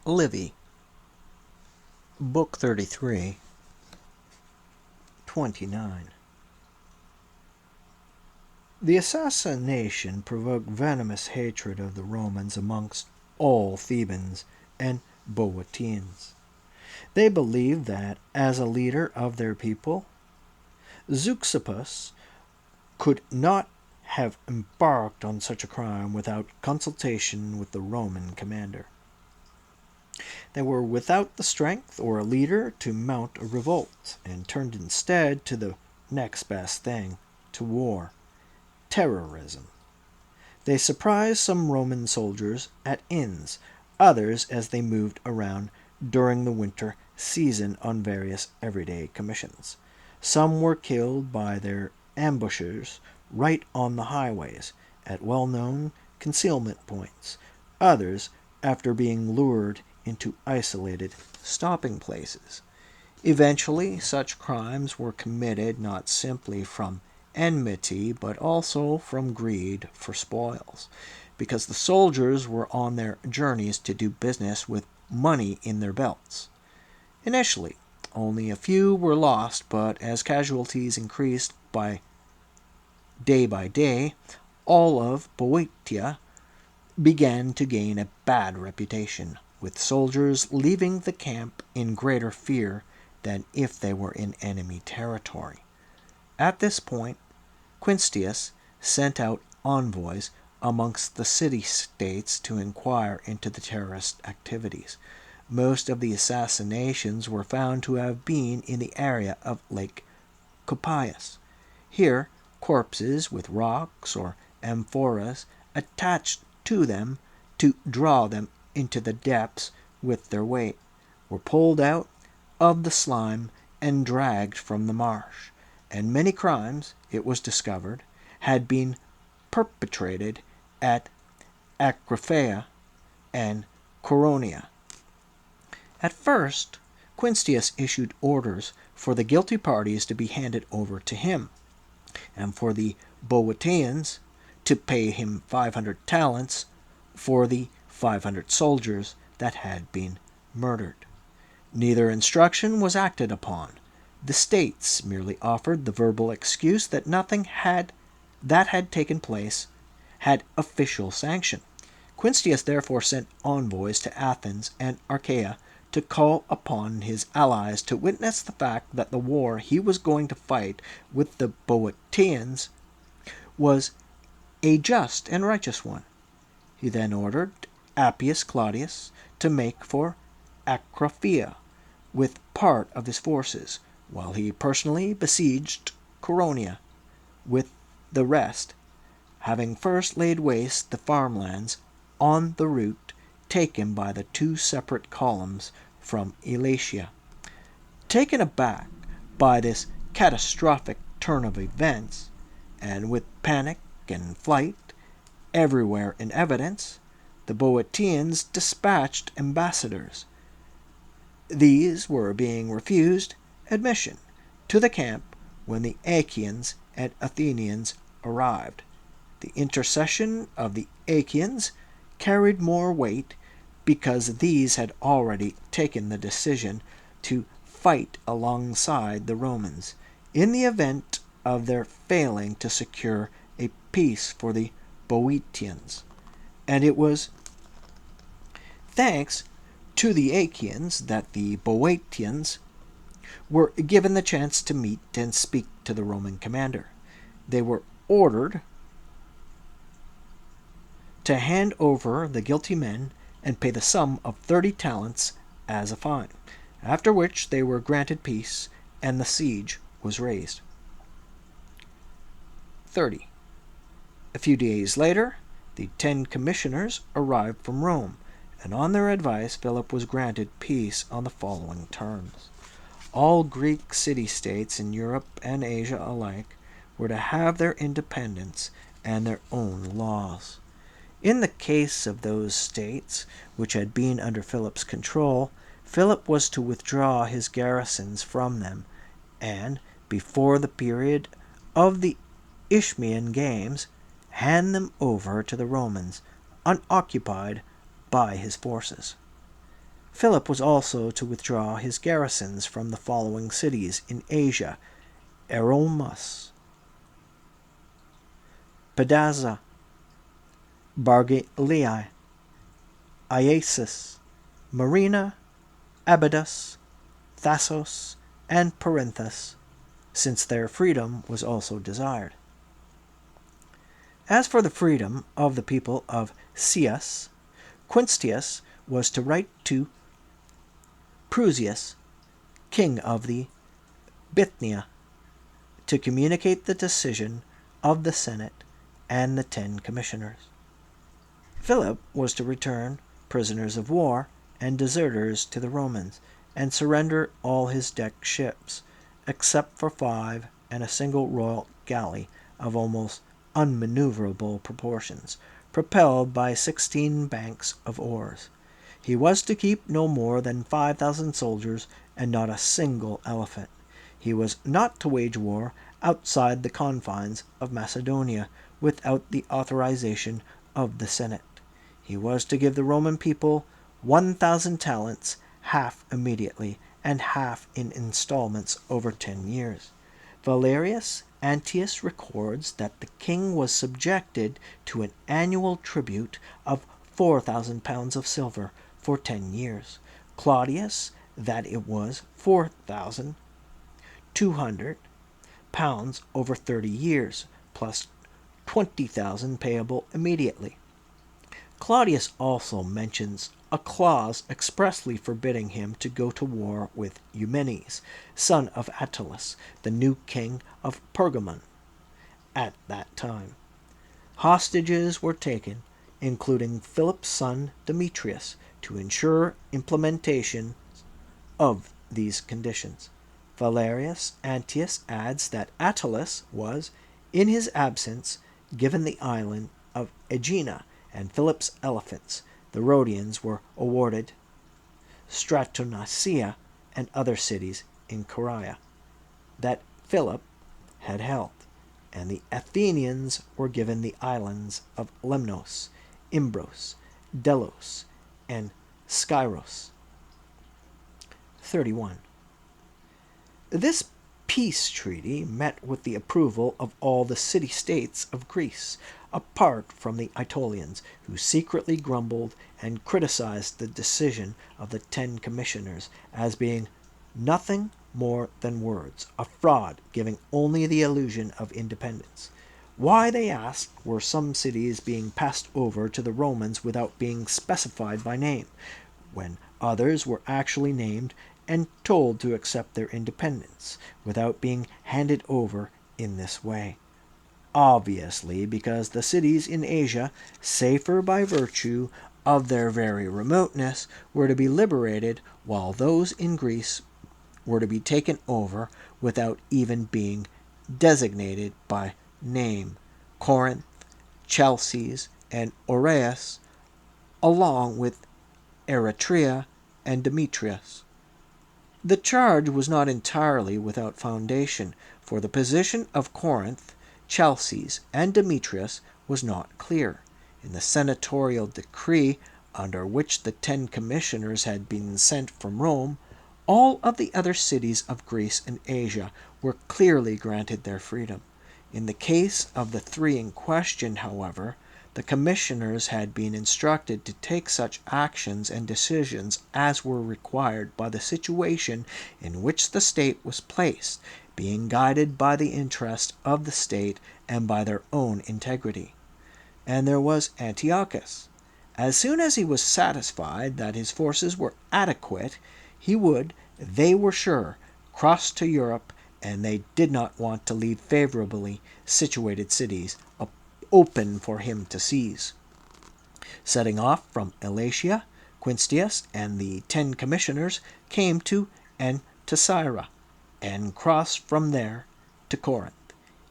Livy, Book 33, 29. The assassination provoked venomous hatred of the Romans amongst all Thebans and Boeotians. They believed that, as a leader of their people, Zeuxippus could not have embarked on such a crime without consultation with the Roman commander. They were without the strength or a leader to mount a revolt, and turned instead to the next best thing, to war, terrorism. They surprised some Roman soldiers at inns, others as they moved around during the winter season on various everyday commissions. Some were killed by their ambushers right on the highways, at well-known concealment points. Others after being lured into isolated stopping places. Eventually, such crimes were committed not simply from enmity, but also from greed for spoils, because the soldiers were on their journeys to do business with money in their belts. Initially, only a few were lost, but as casualties increased by day, all of Boeotia began to gain a bad reputation, with soldiers leaving the camp in greater fear than if they were in enemy territory. At this point, Quinctius sent out envoys amongst the city-states to inquire into the terrorist activities. Most of the assassinations were found to have been in the area of Lake Copias. Here, corpses with rocks or amphoras attached to them to draw them into the depths with their weight were pulled out of the slime and dragged from the marsh, and many crimes, it was discovered, had been perpetrated at Acrophea and Coronia. At first, Quinctius issued orders for the guilty parties to be handed over to him, and for the Boeotians to pay him 500 talents for the 500 soldiers that had been murdered. Neither instruction was acted upon. The states merely offered the verbal excuse that nothing that had taken place had official sanction. Quinctius therefore sent envoys to Athens and Achaea to call upon his allies to witness the fact that the war he was going to fight with the Boeotians was a just and righteous one. He then ordered Appius Claudius to make for Acrophea with part of his forces, while he personally besieged Coronia with the rest, having first laid waste the farmlands on the route taken by the two separate columns from Elatia. Taken aback by this catastrophic turn of events, and with panic and flight everywhere in evidence, the Boeotians dispatched ambassadors. These were being refused admission to the camp when the Achaeans and Athenians arrived. The intercession of the Achaeans carried more weight because these had already taken the decision to fight alongside the Romans in the event of their failing to secure a peace for the Boeotians. And it was thanks to the Achaeans that the Boeotians were given the chance to meet and speak to the Roman commander. They were ordered to hand over the guilty men and pay the sum of 30 talents as a fine, after which they were granted peace and the siege was raised. 30. A few days later, the 10 commissioners arrived from Rome, and on their advice Philip was granted peace on the following terms. All Greek city-states in Europe and Asia alike were to have their independence and their own laws. In the case of those states which had been under Philip's control, Philip was to withdraw his garrisons from them, and, before the period of the Isthmian Games, hand them over to the Romans, unoccupied by his forces. Philip was also to withdraw his garrisons from the following cities in Asia: Eromus, Pedaza, Bargelii, Iasus, Marina, Abydos, Thassos, and Perinthus, since their freedom was also desired. As for the freedom of the people of Cius, Quinctius was to write to Prusias, king of the Bithynia, to communicate the decision of the Senate and the 10 commissioners. Philip was to return prisoners of war and deserters to the Romans, and surrender all his decked ships, except for 5 and a single royal galley of almost unmaneuverable proportions, propelled by 16 banks of oars. He was to keep no more than 5,000 soldiers and not a single elephant. He was not to wage war outside the confines of Macedonia without the authorization of the Senate. He was to give the Roman people 1,000 talents, half immediately and half in installments over 10 years. Valerius Antius records that the king was subjected to an annual tribute of 4,000 pounds of silver for 10 years. Claudius, that it was 4,200 pounds over 30 years, plus 20,000 payable immediately. Claudius also mentions a clause expressly forbidding him to go to war with Eumenes, son of Attalus, the new king of Pergamon at that time. Hostages were taken, including Philip's son Demetrius, to ensure implementation of these conditions. Valerius Antius adds that Attalus was, in his absence, given the island of Aegina and Philip's elephants. The Rhodians were awarded Stratonacia and other cities in Caria that Philip had held, and the Athenians were given the islands of Lemnos, Imbros, Delos, and Skyros. 31. This peace treaty met with the approval of all the city-states of Greece, apart from the Aetolians, who secretly grumbled and criticized the decision of the 10 commissioners as being nothing more than words, a fraud giving only the illusion of independence. Why, they asked, were some cities being passed over to the Romans without being specified by name, when others were actually named and told to accept their independence without being handed over in this way? Obviously, because the cities in Asia, safer by virtue of their very remoteness, were to be liberated, while those in Greece were to be taken over without even being designated by name: Corinth, Chalcis, and Oreus, along with Eretria and Demetrius. The charge was not entirely without foundation, for the position of Corinth, Chalcis, and Demetrius was not clear. In the senatorial decree under which the 10 commissioners had been sent from Rome, all of the other cities of Greece and Asia were clearly granted their freedom. In the case of the 3 in question, however, the commissioners had been instructed to take such actions and decisions as were required by the situation in which the state was placed, being guided by the interest of the state and by their own integrity. And there was Antiochus. As soon as he was satisfied that his forces were adequate, he would, they were sure, cross to Europe, and they did not want to leave favorably situated cities open for him to seize. Setting off from Elatia, Quinctius and the 10 commissioners came to Anticyra, and crossed from there to Corinth.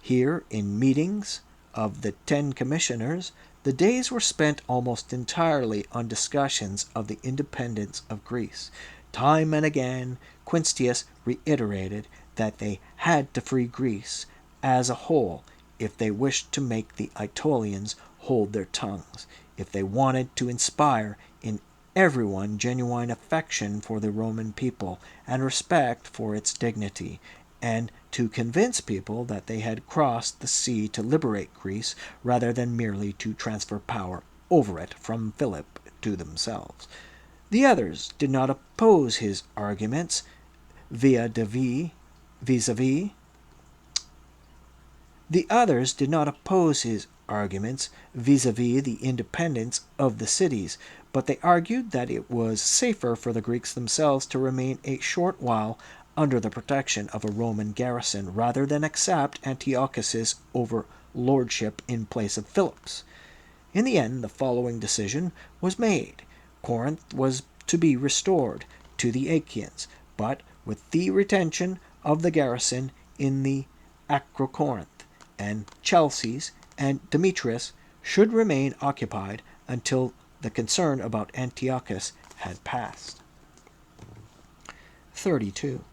Here, in meetings of the 10 commissioners, the days were spent almost entirely on discussions of the independence of Greece. Time and again, Quinctius reiterated that they had to free Greece as a whole if they wished to make the Aetolians hold their tongues, if they wanted to inspire in everyone genuine affection for the Roman people and respect for its dignity, and to convince people that they had crossed the sea to liberate Greece rather than merely to transfer power over it from Philip to themselves. The others did not oppose his arguments vis-a-vis the others did not oppose his arguments vis-a-vis the independence of the cities, but they argued that it was safer for the Greeks themselves to remain a short while under the protection of a Roman garrison rather than accept Antiochus's overlordship in place of Philip's. In the end, the following decision was made. Corinth was to be restored to the Achaeans, but with the retention of the garrison in the Acrocorinth, and Chalcis and Demetrius should remain occupied until the concern about Antiochus had passed. 32.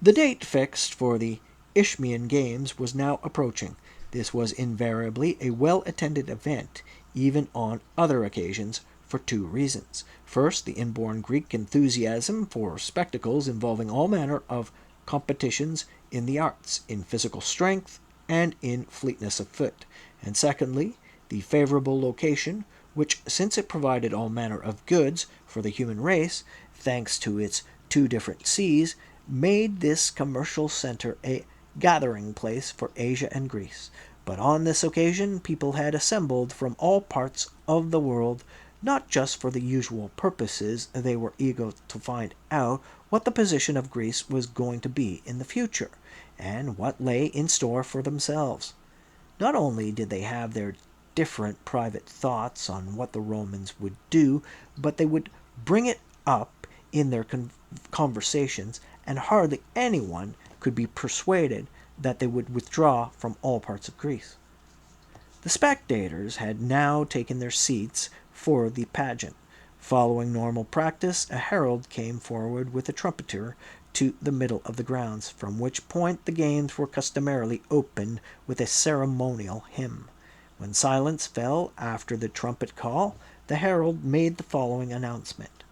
The date fixed for the Isthmian Games was now approaching. This was invariably a well-attended event, even on other occasions, for two reasons. First, the inborn Greek enthusiasm for spectacles involving all manner of competitions in the arts, in physical strength, and in fleetness of foot. And secondly, the favorable location, which, since it provided all manner of goods for the human race, thanks to its two different seas, made this commercial center a gathering place for Asia and Greece. But on this occasion people had assembled from all parts of the world, not just for the usual purposes. They were eager to find out what the position of Greece was going to be in the future, and what lay in store for themselves. Not only did they have their different private thoughts on what the Romans would do, but they would bring it up in their conversations, and hardly anyone could be persuaded that they would withdraw from all parts of Greece. The spectators had now taken their seats for the pageant. Following normal practice, a herald came forward with a trumpeter to the middle of the grounds, from which point the games were customarily opened with a ceremonial hymn. When silence fell after the trumpet call, the herald made the following announcement.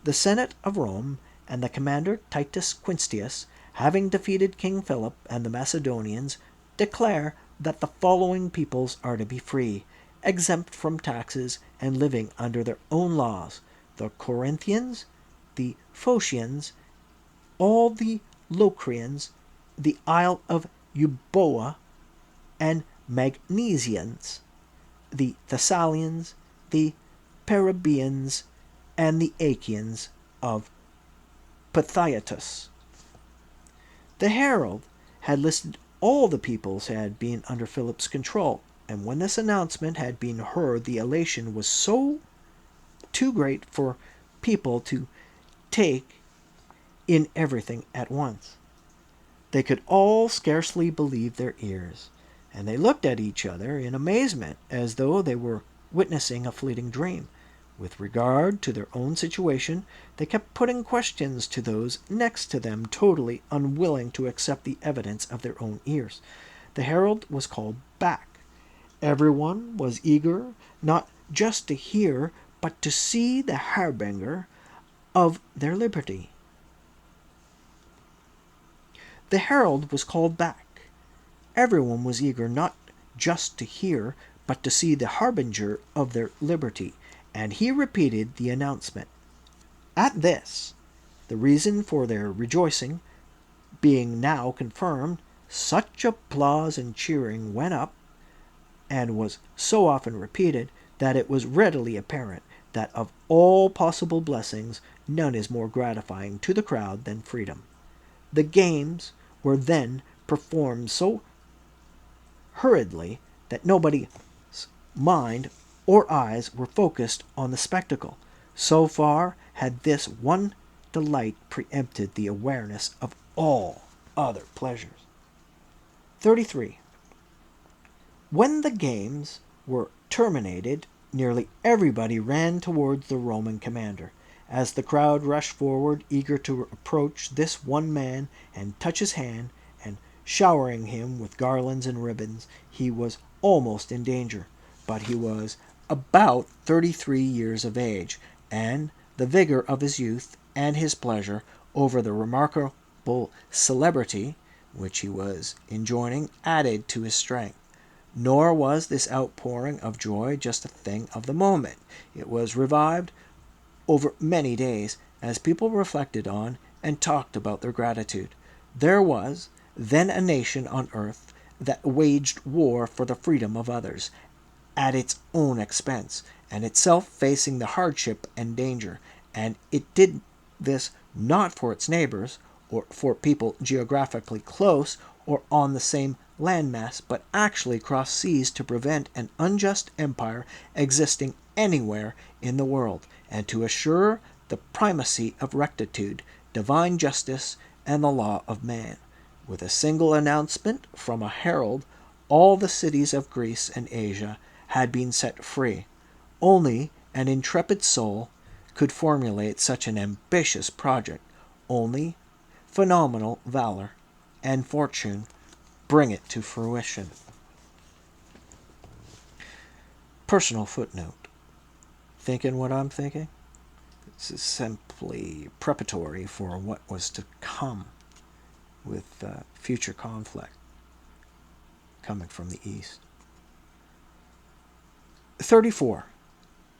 The Senate of Rome and the commander Titus Quinctius, having defeated King Philip and the Macedonians, declare that the following peoples are to be free, exempt from taxes, and living under their own laws: the Corinthians, the Phocians, all the Locrians, the Isle of Euboea, and Magnesians, the Thessalians, the Parabians, and the Achaeans of Pathiatus. The herald had listed all the peoples had been under Philip's control, and when this announcement had been heard, the elation was too great for people to take in everything at once. They could all scarcely believe their ears, and they looked at each other in amazement, as though they were witnessing a fleeting dream. With regard to their own situation, they kept putting questions to those next to them, totally unwilling to accept the evidence of their own ears. The herald was called back. Everyone was eager not just to hear, but to see the harbinger of their liberty. The herald was called back. Everyone was eager not just to hear, but to see the harbinger of their liberty, and he repeated the announcement. At this, the reason for their rejoicing being now confirmed, such applause and cheering went up, and was so often repeated, that it was readily apparent that of all possible blessings none is more gratifying to the crowd than freedom. The games were then performed so hurriedly that nobody's mind or eyes were focused on the spectacle. So far had this one delight preempted the awareness of all other pleasures. 33. When the games were terminated, nearly everybody ran towards the Roman commander. As the crowd rushed forward, eager to approach this one man and touch his hand, and showering him with garlands and ribbons, he was almost in danger. But he was about 33 years of age, and the vigor of his youth and his pleasure over the remarkable celebrity which he was enjoying added to his strength. Nor was this outpouring of joy just a thing of the moment. It was revived over many days as people reflected on and talked about their gratitude. There was then a nation on earth that waged war for the freedom of others at its own expense, and itself facing the hardship and danger, and it did this not for its neighbors, or for people geographically close or on the same landmass, but actually crossed seas to prevent an unjust empire existing anywhere in the world, and to assure the primacy of rectitude, divine justice, and the law of man. With a single announcement from a herald, all the cities of Greece and Asia had been set free. Only an intrepid soul could formulate such an ambitious project. Only phenomenal valor and fortune bring it to fruition. Personal footnote. Thinking what I'm thinking? This is simply preparatory for what was to come with future conflict coming from the East. 34.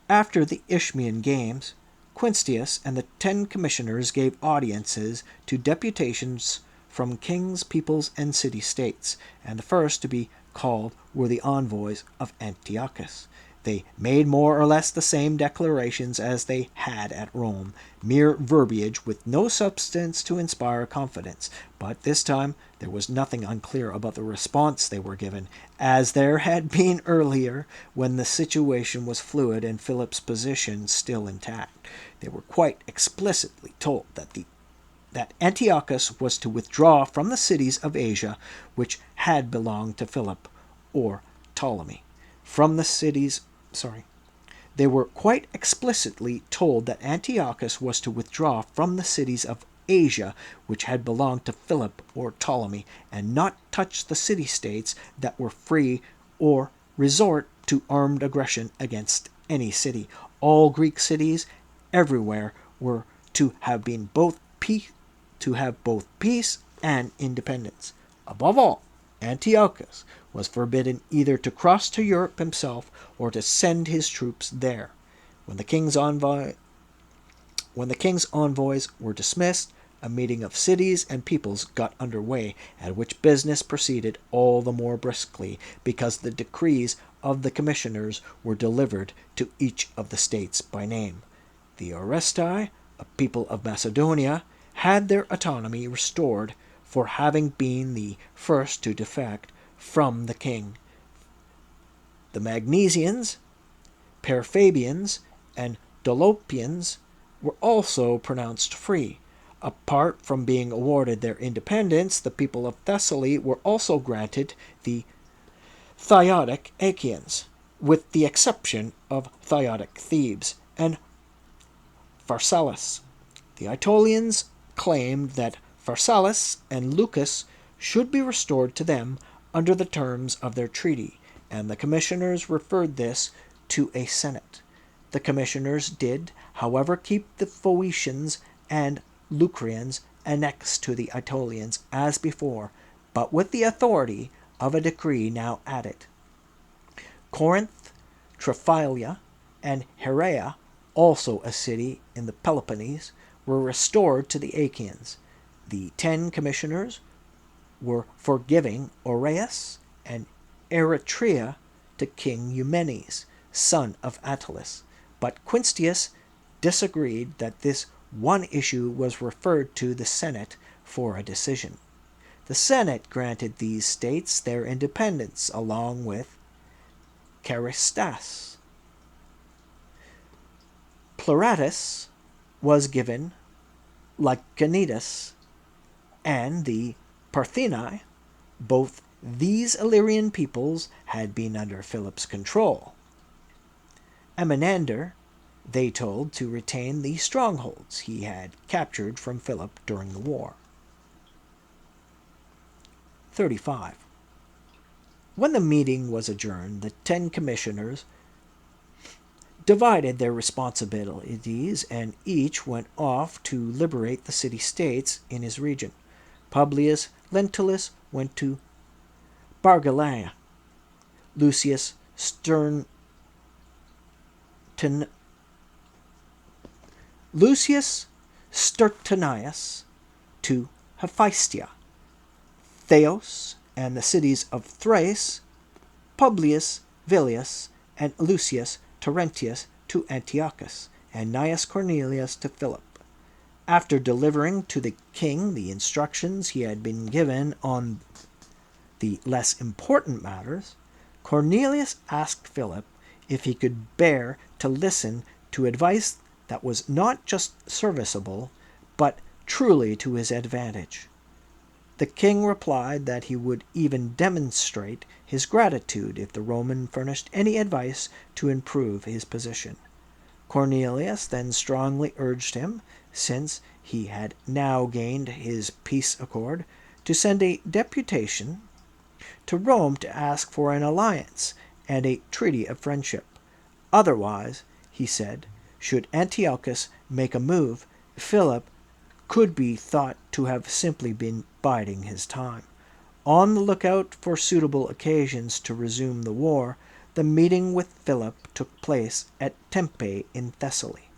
After the Isthmian Games, Quinctius and the 10 commissioners gave audiences to deputations from kings, peoples, and city-states, and the first to be called were the envoys of Antiochus. They made more or less the same declarations as they had at Rome, mere verbiage with no substance to inspire confidence. But this time there was nothing unclear about the response they were given, as there had been earlier when the situation was fluid and Philip's position still intact. They were quite explicitly told that Antiochus was to withdraw from the cities of Asia which had belonged to Philip or Ptolemy. They were quite explicitly told that Antiochus was to withdraw from the cities of Asia which had belonged to Philip or Ptolemy, and not touch the city-states that were free or resort to armed aggression against any city. All Greek cities everywhere were to have both peace and independence. Above all, Antiochus was forbidden either to cross to Europe himself or to send his troops there. When the king's envoys were dismissed, a meeting of cities and peoples got under way, at which business proceeded all the more briskly, because the decrees of the commissioners were delivered to each of the states by name. The Oresti, a people of Macedonia, had their autonomy restored for having been the first to defect from the king. The Magnesians, Perfabians, and Dolopians were also pronounced free. Apart from being awarded their independence, the people of Thessaly were also granted the Thyodic Achaeans, with the exception of Thyodic Thebes and Pharsalus. The Aetolians claimed that Pharsalus and Lucus should be restored to them under the terms of their treaty, and the commissioners referred this to a senate. The commissioners did, however, keep the Phoenicians and Lucrians annexed to the Aetolians as before, but with the authority of a decree now added. Corinth, Trophilia, and Heraea, also a city in the Peloponnese, were restored to the Achaeans. The 10 commissioners were for giving Oreus and Eretria to King Eumenes, son of Attalus, but Quinctius disagreed that this one issue was referred to the Senate for a decision. The Senate granted these states their independence along with Charistas. Pleuratus was given Lycanidas and the Partheni. Both these Illyrian peoples had been under Philip's control. Amenander they told to retain the strongholds he had captured from Philip during the war. 35. When the meeting was adjourned, the 10 commissioners divided their responsibilities, and each went off to liberate the city-states in his region. Publius Lentulus went to Bargalaea, Lucius Stertonius to Hephaestia, Theos and the cities of Thrace, Publius Villius and Lucius Terentius to Antiochus, and Gnaeus Cornelius to Philip. After delivering to the king the instructions he had been given on the less important matters, Cornelius asked Philip if he could bear to listen to advice that was not just serviceable, but truly to his advantage. The king replied that he would even demonstrate his gratitude if the Roman furnished any advice to improve his position. Cornelius then strongly urged him, since he had now gained his peace accord, to send a deputation to Rome to ask for an alliance and a treaty of friendship. Otherwise, he said, should Antiochus make a move, Philip could be thought to have simply been biding his time. On the lookout for suitable occasions to resume the war, the meeting with Philip took place at Tempe in Thessaly.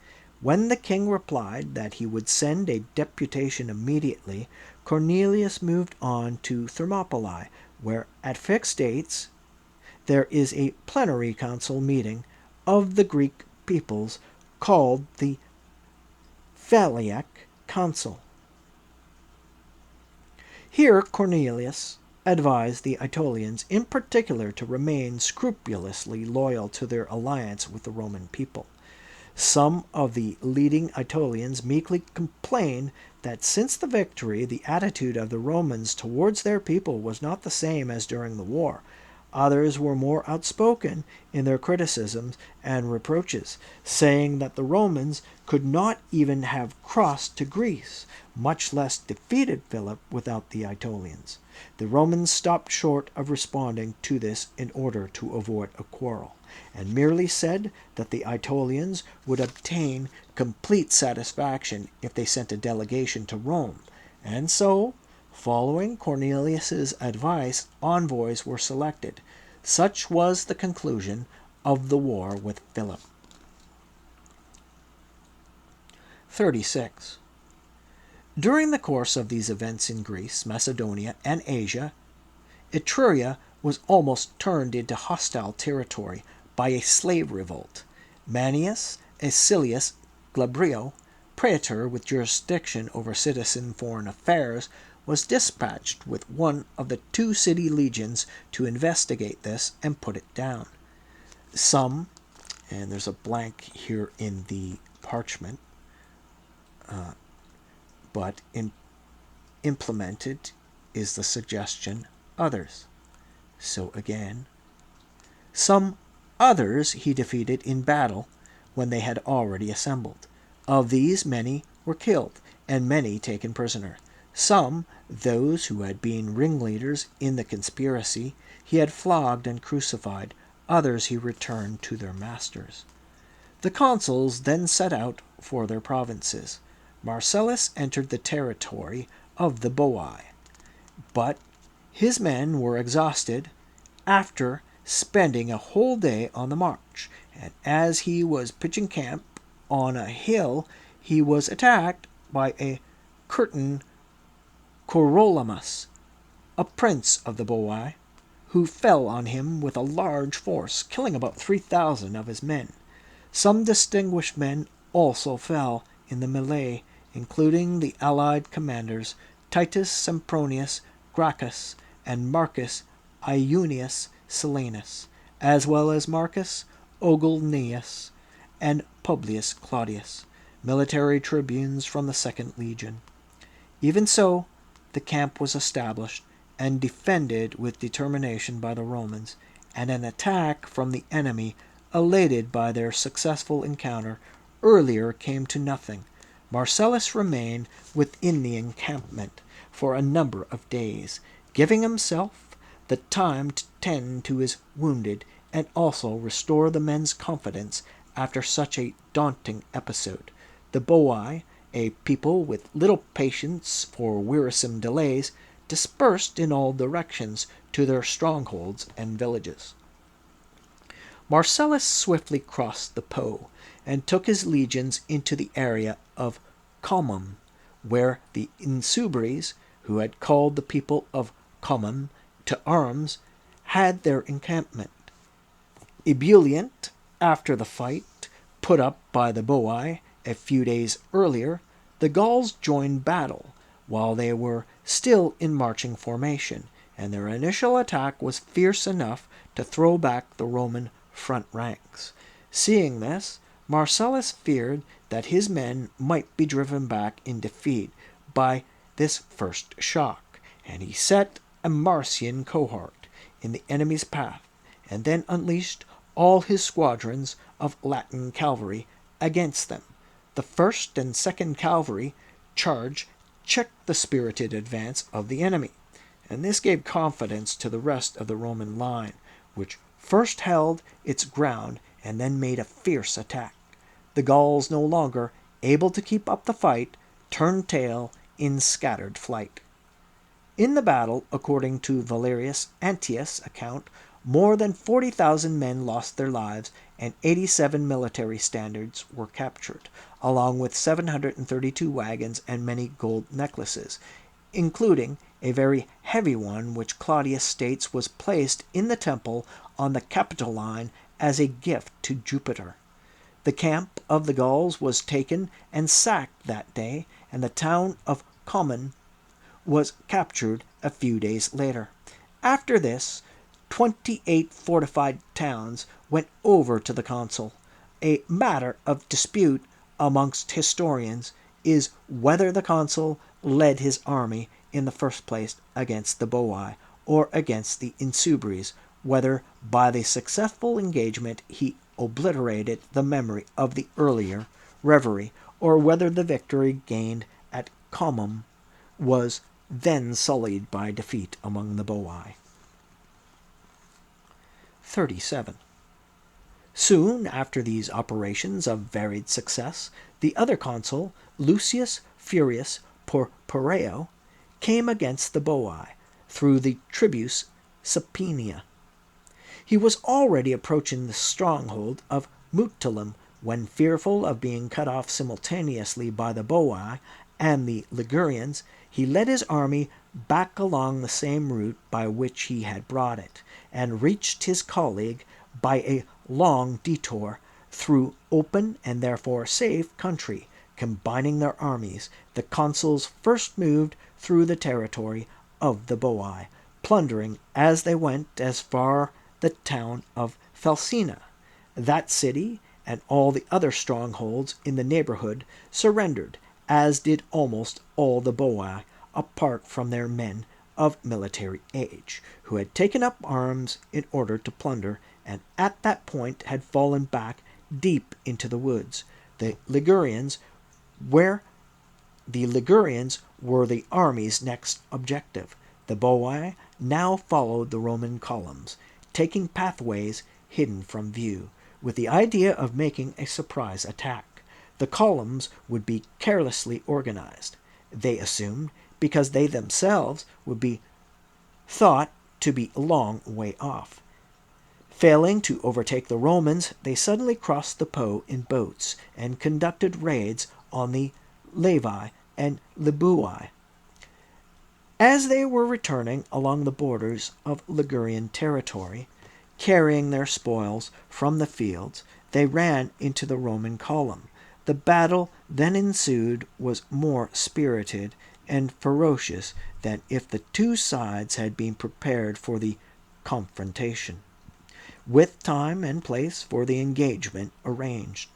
When the king replied that he would send a deputation immediately, Cornelius moved on to Thermopylae, where at fixed dates there is a plenary council meeting of the Greek peoples called the Phalaic Council. Here Cornelius advised the Aetolians in particular to remain scrupulously loyal to their alliance with the Roman people. Some of the leading Aetolians meekly complained that since the victory, the attitude of the Romans towards their people was not the same as during the war. Others were more outspoken in their criticisms and reproaches, saying that the Romans could not even have crossed to Greece, much less defeated Philip without the Aetolians. The Romans stopped short of responding to this in order to avoid a quarrel, and merely said that the Aetolians would obtain complete satisfaction if they sent a delegation to Rome, and so, following Cornelius's advice, envoys were selected. Such was the conclusion of the war with Philip. 36. During the course of these events in Greece, Macedonia, and Asia, Etruria was almost turned into hostile territory by a slave revolt. Manius Acilius Glabrio, praetor with jurisdiction over citizen foreign affairs, was dispatched with one of the 2 city legions to investigate this and put it down. Some, and there's a blank here in the parchment, but implemented is the suggestion others. So again, some others he defeated in battle when they had already assembled. Of these many were killed, and many taken prisoner. Some, those who had been ringleaders in the conspiracy, he had flogged and crucified. Others he returned to their masters. The consuls then set out for their provinces. Marcellus entered the territory of the Boii, but his men were exhausted after spending a whole day on the march, and as he was pitching camp on a hill, he was attacked by a certain Corolamus, a prince of the Boii, who fell on him with a large force, killing about 3,000 of his men. Some distinguished men also fell in the melee, including the allied commanders Titus Sempronius Gracchus and Marcus Iunius Silanus, as well as Marcus Ogulnius and Publius Claudius, military tribunes from the 2nd Legion. Even so, the camp was established and defended with determination by the Romans, and an attack from the enemy, elated by their successful encounter earlier, came to nothing. Marcellus remained within the encampment for a number of days, giving himself the time to tend to his wounded and also restore the men's confidence after such a daunting episode. The Boii, a people with little patience for wearisome delays, dispersed in all directions to their strongholds and villages. Marcellus swiftly crossed the Po and took his legions into the area of Comum, where the Insubres, who had called the people of Comum to arms, had their encampment. Ebullient, after the fight put up by the Boii a few days earlier, the Gauls joined battle while they were still in marching formation, and their initial attack was fierce enough to throw back the Roman front ranks. Seeing this, Marcellus feared that his men might be driven back in defeat by this first shock, and he set a Marcian cohort in the enemy's path, and then unleashed all his squadrons of Latin cavalry against them. The first and second cavalry charge checked the spirited advance of the enemy, and this gave confidence to the rest of the Roman line, which first held its ground and then made a fierce attack. The Gauls, no longer able to keep up the fight, turned tail in scattered flight. In the battle, according to Valerius Antius' account, more than 40,000 men lost their lives and 87 military standards were captured, along with 732 wagons and many gold necklaces, including a very heavy one which Claudius states was placed in the temple on the Capitoline as a gift to Jupiter. The camp of the Gauls was taken and sacked that day, and the town of Comum was captured a few days later. After this, 28 fortified towns went over to the consul. A matter of dispute amongst historians is whether the consul led his army in the first place against the Boii or against the Insubres, whether by the successful engagement he obliterated the memory of the earlier reverie, or whether the victory gained at Comum was then sullied by defeat among the Boii. 37. Soon after these operations of varied success, the other consul, Lucius Furius Porporeo, came against the Boii through the tribus Sapenia. He was already approaching the stronghold of Mutilum when, fearful of being cut off simultaneously by the Boii and the Ligurians, he led his army back along the same route by which he had brought it, and reached his colleague by a long detour through open and therefore safe country. Combining their armies, the consuls first moved through the territory of the Boii, plundering as they went as far the town of Felsina. That city and all the other strongholds in the neighborhood surrendered, as did almost all the Boii, apart from their men of military age, who had taken up arms in order to plunder, and at that point had fallen back deep into the woods. The Ligurians were the army's next objective. The Boii now followed the Roman columns, taking pathways hidden from view, with the idea of making a surprise attack. The columns would be carelessly organized, they assumed, because they themselves would be thought to be a long way off. Failing to overtake the Romans, they suddenly crossed the Po in boats and conducted raids on the Levi and Libui. As they were returning along the borders of Ligurian territory, carrying their spoils from the fields, they ran into the Roman column. The battle then ensued was more spirited and ferocious than if the two sides had been prepared for the confrontation, with time and place for the engagement arranged.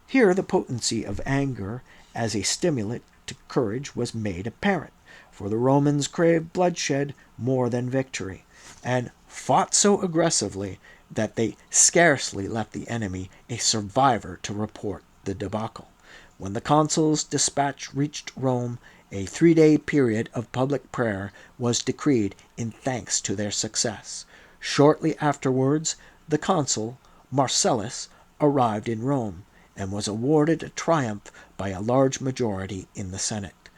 Here the potency of anger as a stimulant to courage was made apparent, for the Romans craved bloodshed more than victory, and fought so aggressively that they scarcely left the enemy a survivor to report the debacle. When the consul's dispatch reached Rome, a 3-day period of public prayer was decreed in thanks to their success. Shortly afterwards, the consul, Marcellus, arrived in Rome and was awarded a triumph by a large majority in the Senate.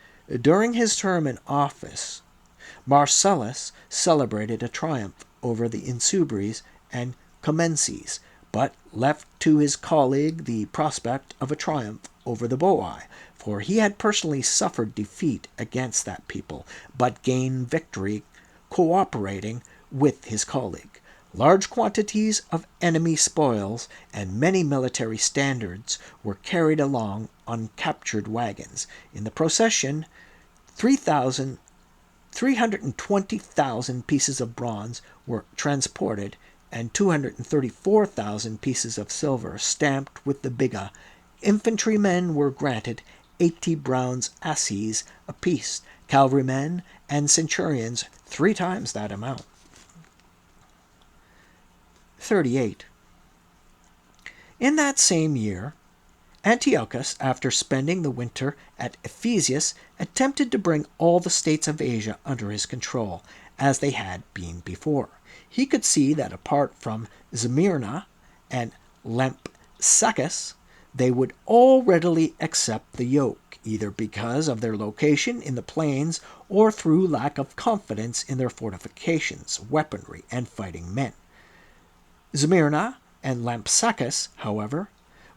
During his term in office, Marcellus celebrated a triumph over the Insubres and Comences, but left to his colleague the prospect of a triumph over the Boii, for he had personally suffered defeat against that people, but gained victory cooperating with his colleague. Large quantities of enemy spoils and many military standards were carried along on captured wagons. In the procession, 320,000 pieces of bronze were transported, and 234,000 pieces of silver stamped with the biga. Infantrymen were granted 80 bronze asses apiece, cavalrymen and centurions 3 times that amount. 38. In that same year, Antiochus, after spending the winter at Ephesus, attempted to bring all the states of Asia under his control, as they had been before. He could see that apart from Smyrna and Lampsacus, they would all readily accept the yoke, either because of their location in the plains or through lack of confidence in their fortifications, weaponry, and fighting men. Smyrna and Lampsacus, however,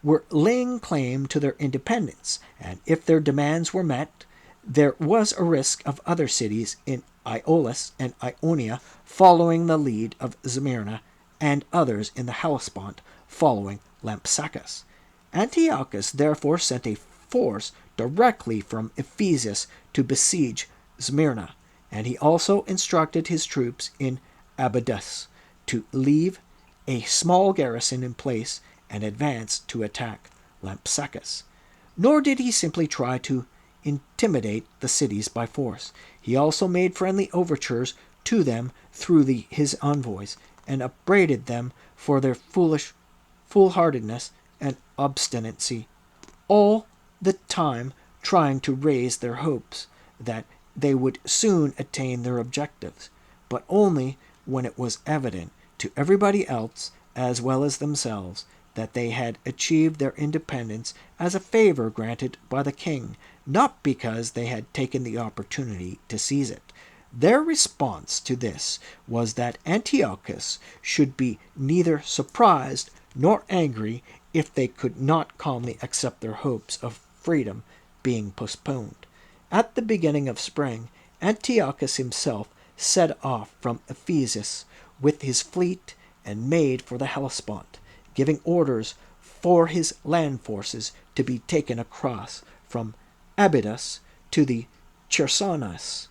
were laying claim to their independence, and if their demands were met, there was a risk of other cities in Aeolus and Ionia following the lead of Smyrna, and others in the Hellespont following Lampsacus. Antiochus therefore sent a force directly from Ephesus to besiege Smyrna, and he also instructed his troops in Abydos to leave a small garrison in place and advance to attack Lampsacus. Nor did he simply try to intimidate the cities by force. He also made friendly overtures to them through his envoys, and upbraided them for their foolhardiness and obstinacy, all the time trying to raise their hopes that they would soon attain their objectives, but only when it was evident to everybody else as well as themselves that they had achieved their independence as a favor granted by the king, not because they had taken the opportunity to seize it. Their response to this was that Antiochus should be neither surprised nor angry if they could not calmly accept their hopes of freedom being postponed. At the beginning of spring, Antiochus himself set off from Ephesus with his fleet and made for the Hellespont, giving orders for his land forces to be taken across from Abydos to the Chersonese.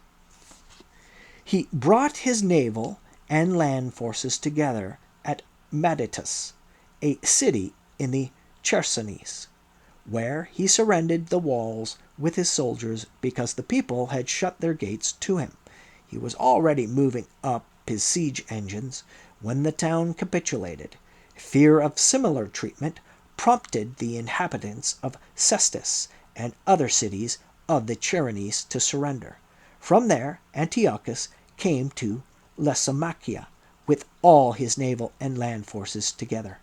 He brought his naval and land forces together at Miletus, a city in the Chersonese, where he surrendered the walls with his soldiers because the people had shut their gates to him. He was already moving up his siege engines when the town capitulated. Fear of similar treatment prompted the inhabitants of Cestus and other cities of the Chersonese to surrender. From there, Antiochus came to Lysimachia with all his naval and land forces together.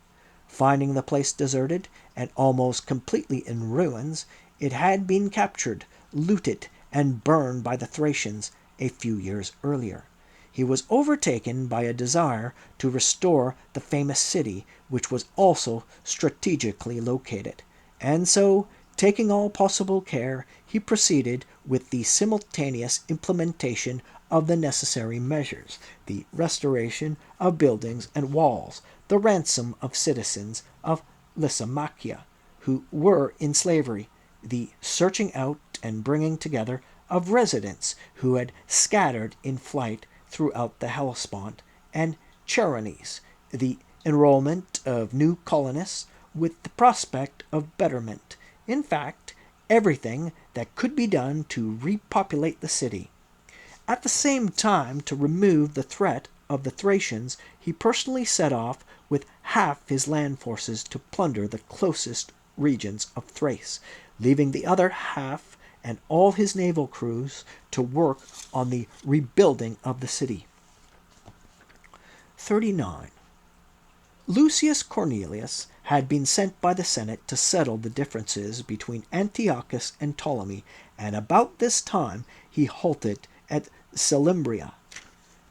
Finding the place deserted and almost completely in ruins, it had been captured, looted, and burned by the Thracians a few years earlier. He was overtaken by a desire to restore the famous city, which was also strategically located, and so, taking all possible care, he proceeded with the simultaneous implementation of the necessary measures, the restoration of buildings and walls, the ransom of citizens of Lysimachia who were in slavery, the searching out and bringing together of residents who had scattered in flight throughout the Hellespont and Chersonese, the enrollment of new colonists with the prospect of betterment. In fact, everything that could be done to repopulate the city. At the same time, to remove the threat of the Thracians, he personally set off with half his land forces to plunder the closest regions of Thrace, leaving the other half and all his naval crews to work on the rebuilding of the city. 39. Lucius Cornelius had been sent by the Senate to settle the differences between Antiochus and Ptolemy, and about this time he halted at Selymbria.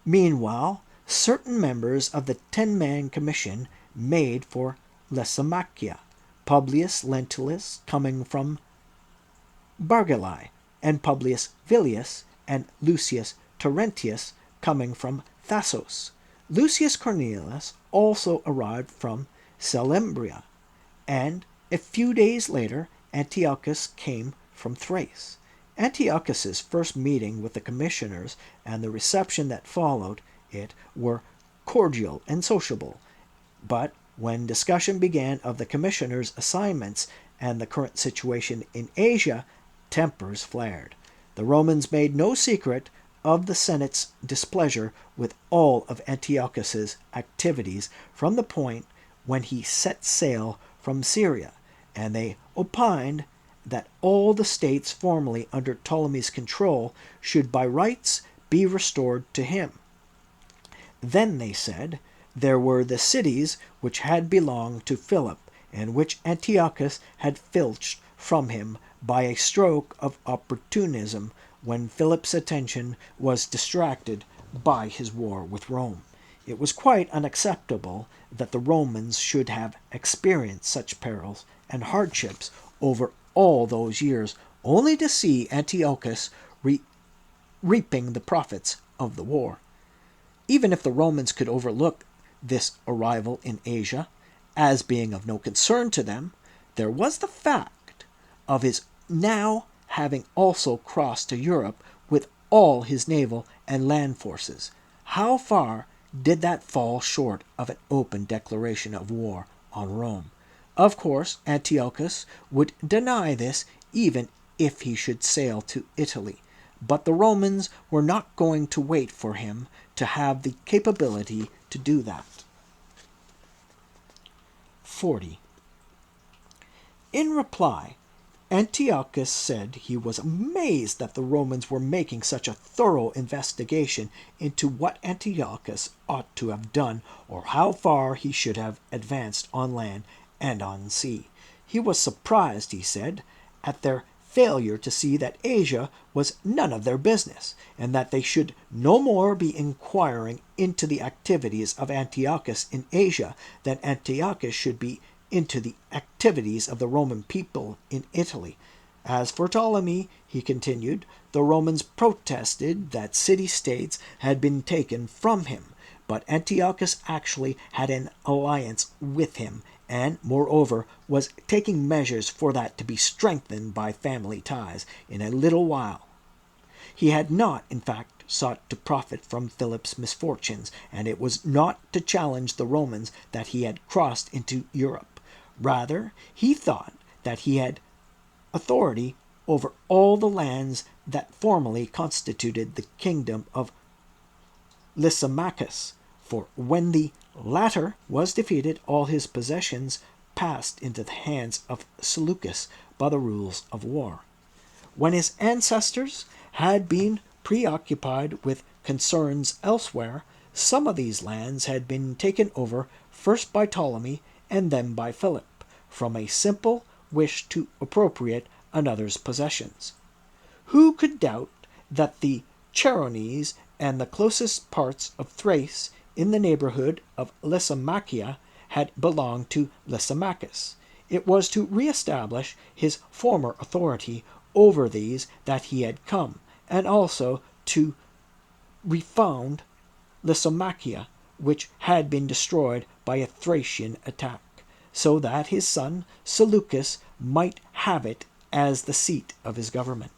Meanwhile, certain members of the 10-man commission made for Lysimachia, Publius Lentulus coming from Bargalae, and Publius Villius and Lucius Terentius coming from Thasos. Lucius Cornelius also arrived from Selymbria, and a few days later Antiochus came from Thrace. Antiochus's first meeting with the commissioners and the reception that followed it were cordial and sociable, but when discussion began of the commissioners' assignments and the current situation in Asia, tempers flared. The Romans made no secret of the Senate's displeasure with all of Antiochus's activities from the point when he set sail from Syria, and they opined that all the states formerly under Ptolemy's control should by rights be restored to him. Then, they said, there were the cities which had belonged to Philip, and which Antiochus had filched from him by a stroke of opportunism when Philip's attention was distracted by his war with Rome. It was quite unacceptable that the Romans should have experienced such perils and hardships over all those years, only to see Antiochus reaping the profits of the war. Even if the Romans could overlook this arrival in Asia as being of no concern to them, there was the fact of his now having also crossed to Europe with all his naval and land forces. How far did that fall short of an open declaration of war on Rome? Of course, Antiochus would deny this even if he should sail to Italy, but the Romans were not going to wait for him to have the capability to do that. 40. In reply, Antiochus said he was amazed that the Romans were making such a thorough investigation into what Antiochus ought to have done, or how far he should have advanced on land and on sea. He was surprised, he said, at their failure to see that Asia was none of their business, and that they should no more be inquiring into the activities of Antiochus in Asia than Antiochus should be into the activities of the Roman people in Italy. As for Ptolemy, he continued, the Romans protested that city-states had been taken from him, but Antiochus actually had an alliance with him, and, moreover, was taking measures for that to be strengthened by family ties in a little while. He had not, in fact, sought to profit from Philip's misfortunes, and it was not to challenge the Romans that he had crossed into Europe. Rather, he thought that he had authority over all the lands that formerly constituted the kingdom of Lysimachus, for when the latter was defeated, all his possessions passed into the hands of Seleucus by the rules of war. When his ancestors had been preoccupied with concerns elsewhere, some of these lands had been taken over first by Ptolemy and then by Philip, from a simple wish to appropriate another's possessions. Who could doubt that the Chersonese and the closest parts of Thrace in the neighborhood of Lysimachia had belonged to Lysimachus? It was to re-establish his former authority over these that he had come, and also to refound Lysimachia, which had been destroyed by a Thracian attack, so that his son Seleucus might have it as the seat of his government.